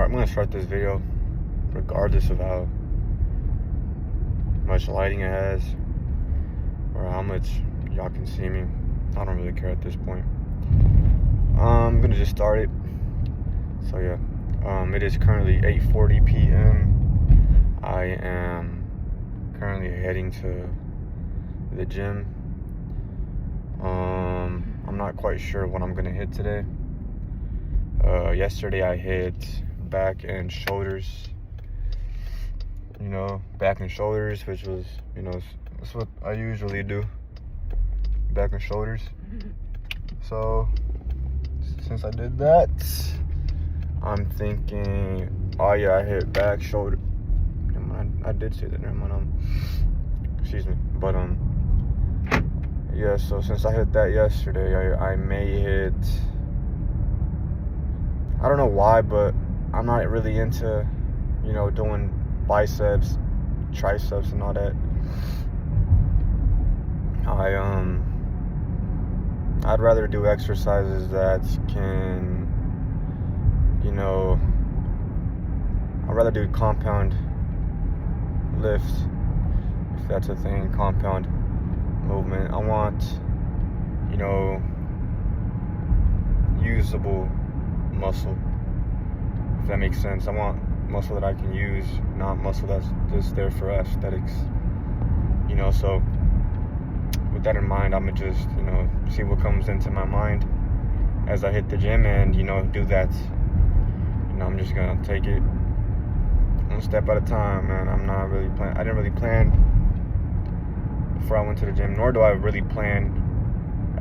I'm gonna start this video regardless of how much lighting it has or how much y'all can see me. I don't really care at this point. I'm gonna just start it. So yeah, it is currently 8:40 p.m. I am currently heading to the gym. I'm not quite sure what I'm gonna hit today. Yesterday I hit back and shoulders. Back and shoulders, which was, that's what I usually do. Back and shoulders. So since I did that, I'm thinking, oh yeah, I hit back, shoulder. I did say that. Never mind. Excuse me. But yeah. So since I hit that yesterday, I may hit. I don't know why, but I'm not really into, doing biceps, triceps, and all that. I'd rather do exercises that can, I'd rather do compound lifts, if that's a thing, compound movement. I want, usable muscle, if that makes sense. I want muscle that I can use, not muscle that's just there for aesthetics. So with that in mind, I'm gonna just, see what comes into my mind as I hit the gym and, do that. I'm just gonna take it one step at a time, man. I didn't really plan before I went to the gym, nor do I really plan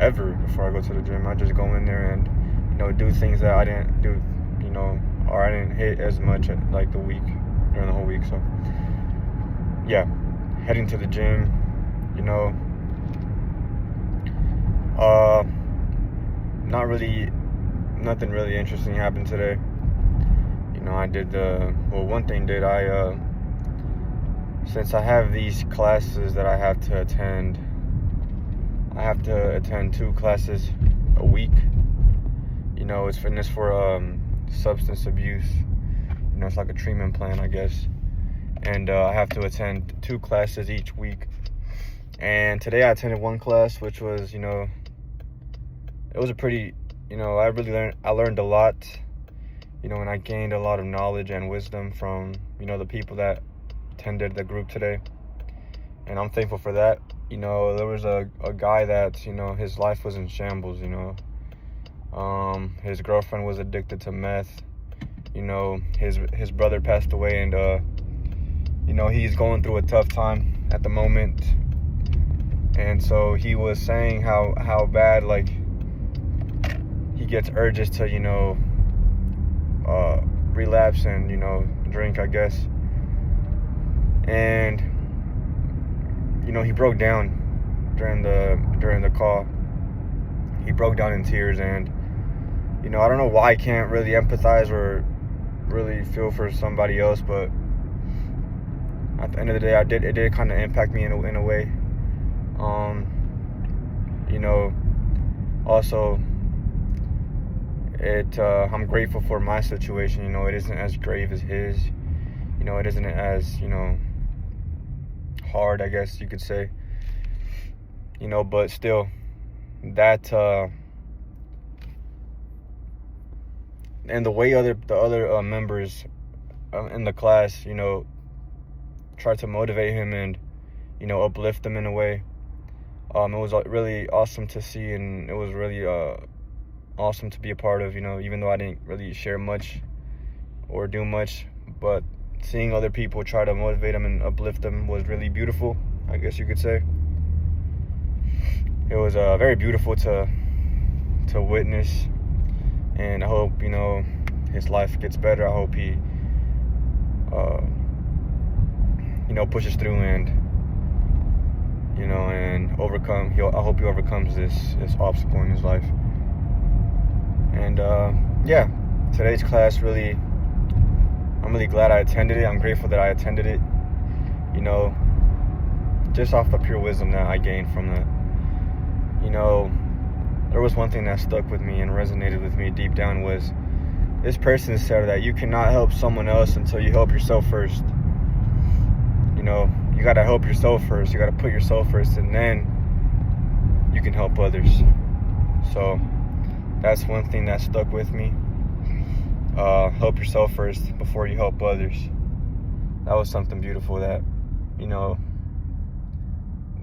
ever before I go to the gym. I just go in there and, do things that I didn't do, or I didn't hit as much during the whole week. So yeah, heading to the gym, nothing really interesting happened today. Since I have these classes that I have to attend, I have to attend 2 classes a week. It's fitness for substance abuse. It's like a treatment plan, I guess. And I have to attend 2 classes each week. And today I attended 1 class, which was, it was a pretty, I learned a lot, and I gained a lot of knowledge and wisdom from, the people that attended the group today. And I'm thankful for that. There was a guy that, his life was in shambles, his girlfriend was addicted to meth. His brother passed away, and he's going through a tough time at the moment. And so he was saying how bad, like, he gets urges to, relapse and, drink, I guess. And, he broke down during the call. He broke down in tears, and, I don't know why I can't really empathize or really feel for somebody else, but at the end of the day, it did kind of impact me in a way. Also, I'm grateful for my situation. It isn't as grave as his. It isn't as, hard, I guess you could say. But still, that, and the way the other members in the class, tried to motivate him and, uplift him in a way. It was really awesome to see, and it was really awesome to be a part of, even though I didn't really share much or do much, but seeing other people try to motivate him and uplift him was really beautiful, I guess you could say. It was very beautiful to witness, and I hope, his life gets better. I hope he, pushes through and, and I hope he overcomes this obstacle in his life. And, yeah, today's class I'm really glad I attended it. I'm grateful that I attended it, just off the pure wisdom that I gained from that. There was one thing that stuck with me and resonated with me deep down was this person said that you cannot help someone else until you help yourself first. You know, you gotta help yourself first. You gotta put yourself first, and then you can help others. So that's one thing that stuck with me. Help yourself first before you help others. That was something beautiful that, you know,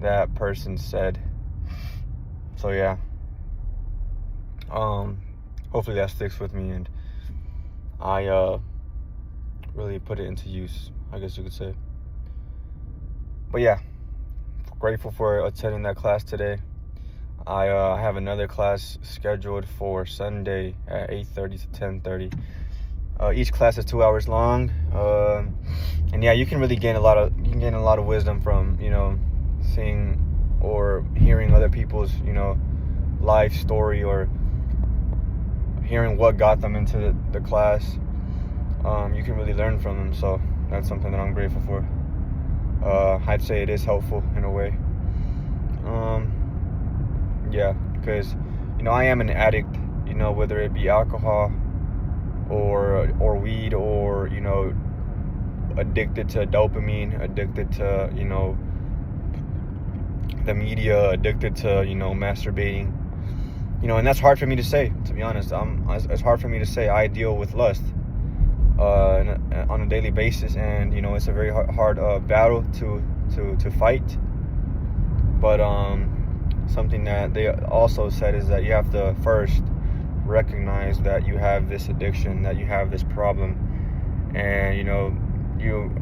that person said. So yeah. Hopefully that sticks with me, and I really put it into use, I guess you could say. But yeah, grateful for attending that class today. I have another class scheduled for Sunday at 8:30 to 10:30. Each class is 2 hours long, and yeah, you can really gain a lot of wisdom from, you know, seeing or hearing other people's, you know, life story, or hearing what got them into the class. You can really learn from them, so that's something that I'm grateful for. I'd say it is helpful in a way. Yeah, because, you know, I am an addict, you know, whether it be alcohol or weed, or, you know, addicted to dopamine, addicted to, you know, the media, addicted to, you know, masturbating, you know, and that's hard for me to say, to be honest. It's hard for me to say. I deal with lust on a daily basis, and, you know, it's a very hard battle to fight. But something that they also said is that you have to first recognize that you have this addiction, that you have this problem, and, you know,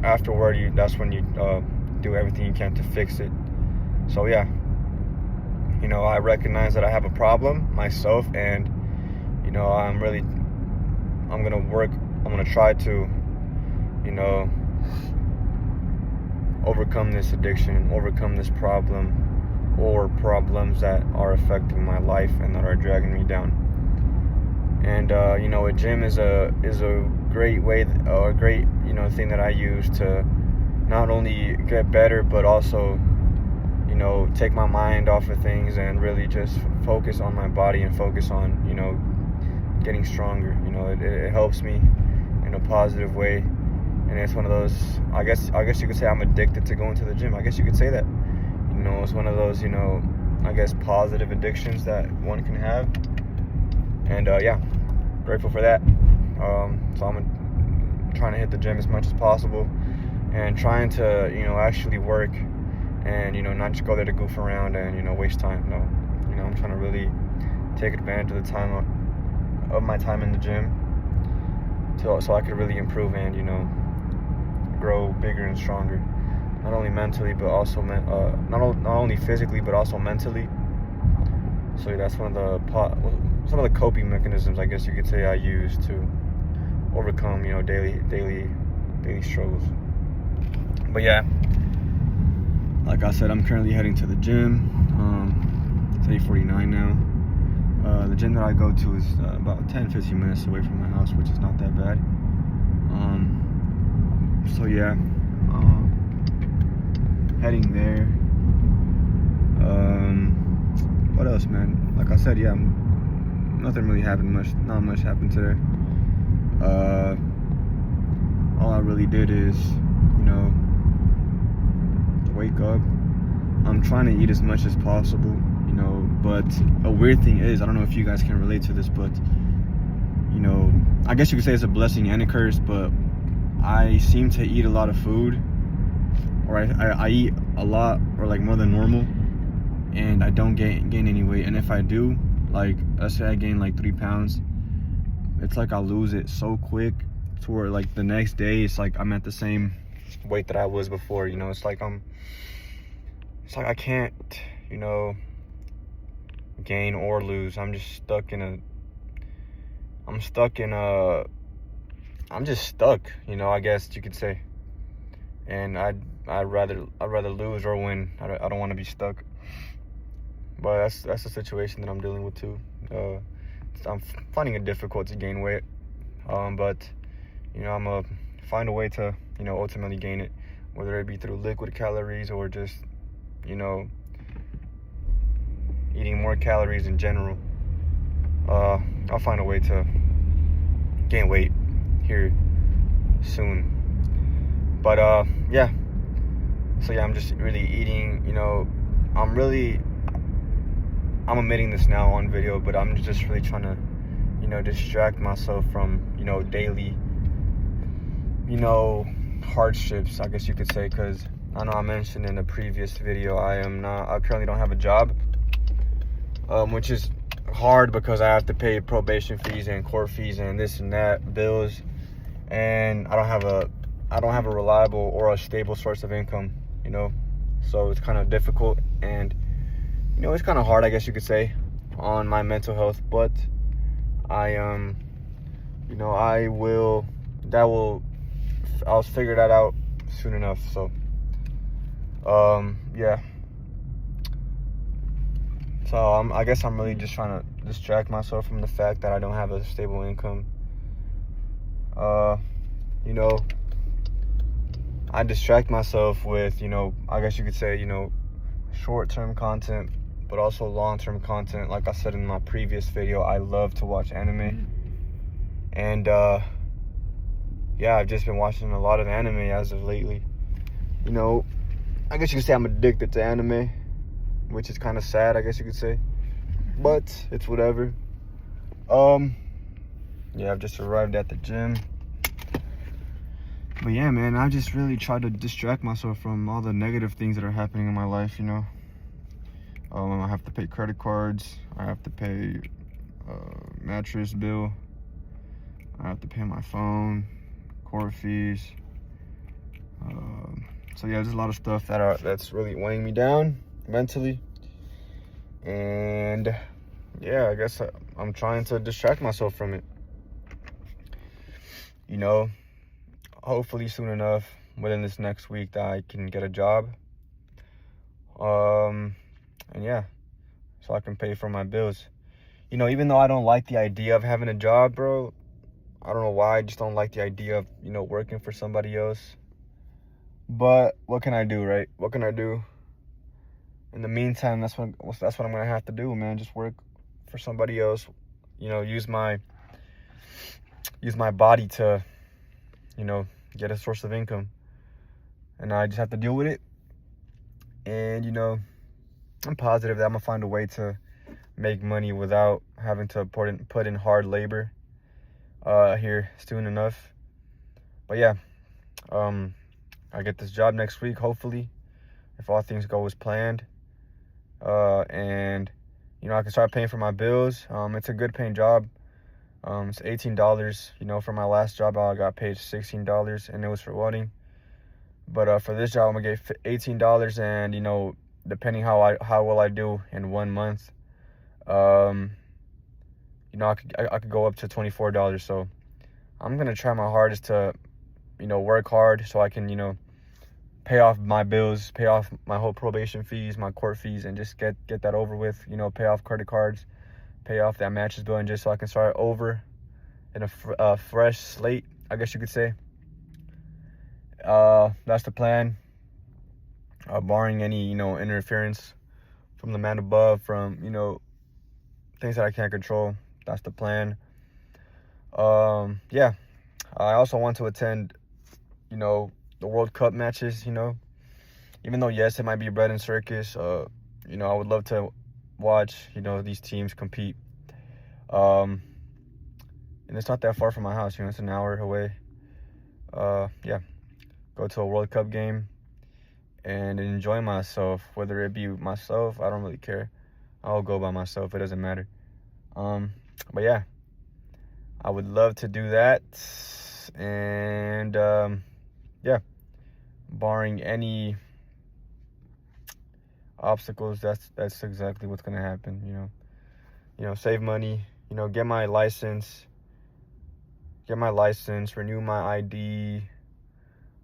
that's when you do everything you can to fix it. So yeah, you know, I recognize that I have a problem myself, and, you know, I'm gonna try to, you know, overcome this addiction, overcome this problem, or problems that are affecting my life and that are dragging me down. And you know, a gym is a great way, or a great, you know, thing that I use to not only get better, but also, you know, take my mind off of things and really just focus on my body and focus on, you know, getting stronger. You know, it helps me in a positive way, and it's one of those, I guess you could say I'm addicted to going to the gym. I guess you could say that. You know, it's one of those, you know, I guess positive addictions that one can have. And yeah, grateful for that. So I'm trying to hit the gym as much as possible, and trying to, you know, actually work, and, you know, not just go there to goof around and, you know, waste time. No, you know, I'm trying to really take advantage of the time of my time in the gym, so I could really improve and, you know, grow bigger and stronger, not only mentally, but also not only physically, but also mentally. So yeah, that's some of the coping mechanisms, I guess you could say, I use to overcome, you know, daily struggles. But yeah, like I said, I'm currently heading to the gym. It's 8:49 now. The gym that I go to is about 10-15 minutes away from my house, which is not that bad. So yeah, heading there. What else, man? Like I said, yeah, nothing really happened much. Not much happened today. All I really did is, you know, wake up. I'm trying to eat as much as possible, you know, but a weird thing is, I don't know if you guys can relate to this, but, you know, I guess you could say it's a blessing and a curse, but I seem to eat a lot of food, or I eat a lot, or like more than normal, and I don't gain any weight. And if I do, like, let's say I gain like 3 pounds, it's like I lose it so quick to where, like, the next day it's like I'm at the same weight that I was before. You know, it's like I can't, you know, gain or lose. I'm just stuck, you know, I guess you could say. And I'd rather lose or win. I don't want to be stuck. But that's the situation that I'm dealing with too. I'm finding it difficult to gain weight. But, you know, I'm gonna find a way to, you know, ultimately gain it, whether it be through liquid calories or just, you know, eating more calories in general. I'll find a way to gain weight here soon. But yeah. So yeah, I'm just really eating. I'm admitting this now on video, but I'm just really trying to, distract myself from, daily, hardships, I guess you could say, because I know I mentioned in a previous video, I currently don't have a job, which is hard because I have to pay probation fees and court fees and this and that, bills, and I don't have a reliable or a stable source of income, so it's kind of difficult, and it's kind of hard, I guess you could say, on my mental health, but I'll figure that out soon enough. So yeah, so I guess I'm really just trying to distract myself from the fact that I don't have a stable income. I distract myself with, I guess you could say, short-term content, but also long-term content. Like I said in my previous video, I love to watch anime. And yeah, I've just been watching a lot of anime as of lately. I guess you could say I'm addicted to anime, which is kind of sad, I guess you could say. But it's whatever. Yeah, I've just arrived at the gym. But yeah, man, I just really try to distract myself from all the negative things that are happening in my life, I have to pay credit cards. I have to pay mattress bill. I have to pay my phone, court fees. So yeah, there's a lot of stuff that's really weighing me down mentally. And yeah, I guess I'm trying to distract myself from it. Hopefully soon enough, within this next week, that I can get a job. And yeah, so I can pay for my bills. Even though I don't like the idea of having a job, bro, I don't know why, I just don't like the idea of, working for somebody else. But what can I do, right? What can I do? In the meantime, that's what I'm gonna have to do, man. Just work for somebody else. Use my body to, get a source of income, and I just have to deal with it. And I'm positive that I'm gonna find a way to make money without having to put in hard labor here soon enough. But yeah, I get this job next week, hopefully, if all things go as planned. And I can start paying for my bills. It's a good paying job. It's $18. For my last job, I got paid $16, and it was for welding. But for this job, I'm gonna get $18, and depending how well I do in 1 month, I could go up to $24. So I'm gonna try my hardest to, work hard so I can, pay off my bills, pay off my whole probation fees, my court fees, and just get that over with. Pay off credit cards, pay off that mattress bill, and just so I can start over in a fresh slate, I guess you could say. That's the plan. Barring any, interference from the man above, from, things that I can't control. That's the plan. Yeah. I also want to attend, the World Cup matches, even though, yes, it might be bread and circus, I would love to watch, these teams compete. And it's not that far from my house, it's an hour away. Yeah, go to a World Cup game and enjoy myself, whether it be myself, I don't really care. I'll go by myself, it doesn't matter. But yeah, I would love to do that. And yeah, barring any obstacles, that's exactly what's gonna happen. Save money, get my license, renew my ID,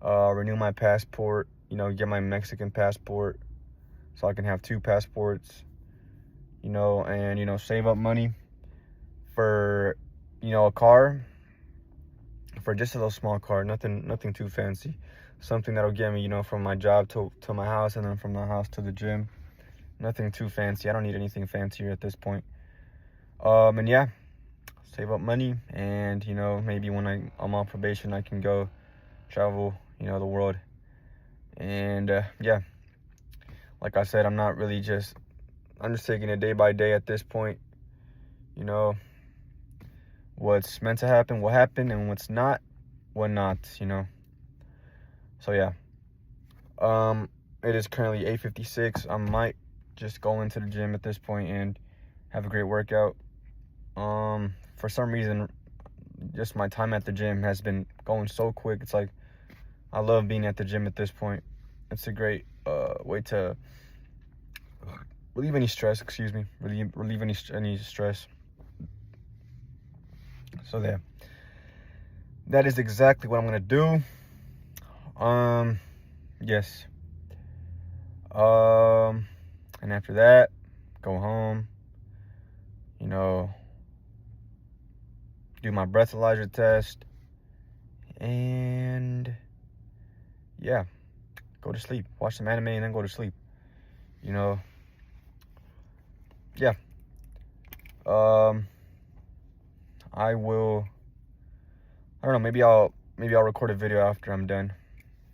renew my passport, get my Mexican passport so I can have 2 passports, and save up money for a car, for just a little small car, nothing too fancy. Something that'll get me, from my job to my house, and then from my house to the gym. Nothing too fancy. I don't need anything fancier at this point. And yeah, save up money, and you know, maybe when I'm on probation, I can go travel, you know, the world. And yeah, like I said, I'm just taking it day by day at this point. You know, what's meant to happen will happen, and what's not will not, you know. So yeah, it is currently 8:56. I might just go into the gym at this point and have a great workout. For some reason, just my time at the gym has been going so quick. It's like, I love being at the gym at this point. It's a great way to relieve any stress, relieve any stress. So there. That is exactly what I'm gonna do. Yes. And after that, go home, you know, do my breathalyzer test, and yeah, go to sleep. Watch some anime and then go to sleep. You know, yeah. I don't know, maybe I'll record a video after I'm done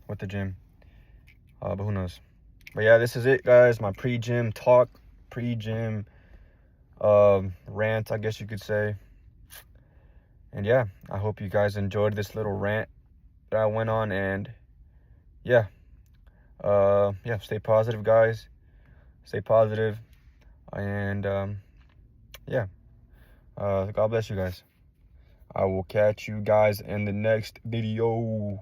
with the gym. But who knows? But yeah, this is it, guys. My pre-gym talk, pre-gym rant, I guess you could say. And yeah, I hope you guys enjoyed this little rant that I went on. And yeah, yeah, stay positive, guys. Stay positive. And yeah, God bless you guys. I will catch you guys in the next video.